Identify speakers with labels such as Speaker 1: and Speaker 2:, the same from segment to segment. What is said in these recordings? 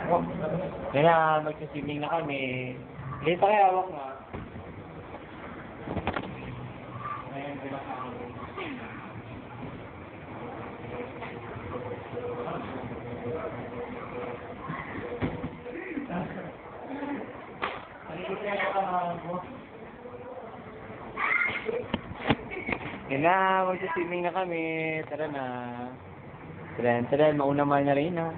Speaker 1: Yan na, magsiswimming na kami. Late kaya hawak nga. Ngayon, pinakain. Yan na, magsiswimming na kami. Tara na. Tara, mauna man na rin ha.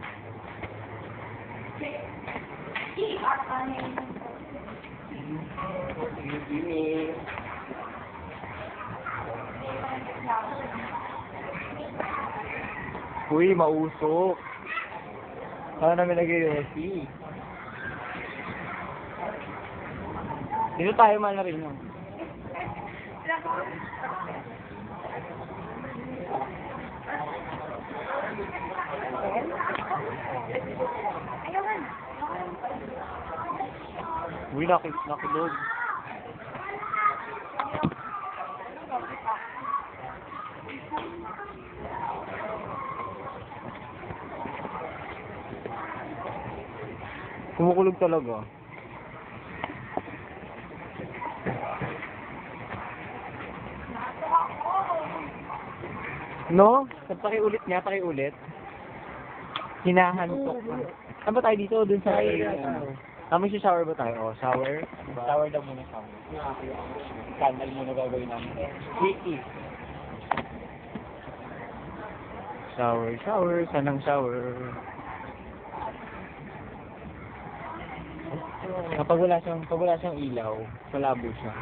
Speaker 1: Uy, mausok. Saan namin nag-resi? Dito tayo man na rin no? Uy, nakilog. Kumukulog talaga. No? Pakiulit niya, pakiulit. Hinahantok. Saan ba tayo dito? Dun sa kami si shower ba tayo? Oh, shower. Shower daw muna, shower. Candle muna gagawin namin. Wiki. Shower. Sanang shower. Kapag wala siyang ilaw, malabo siya.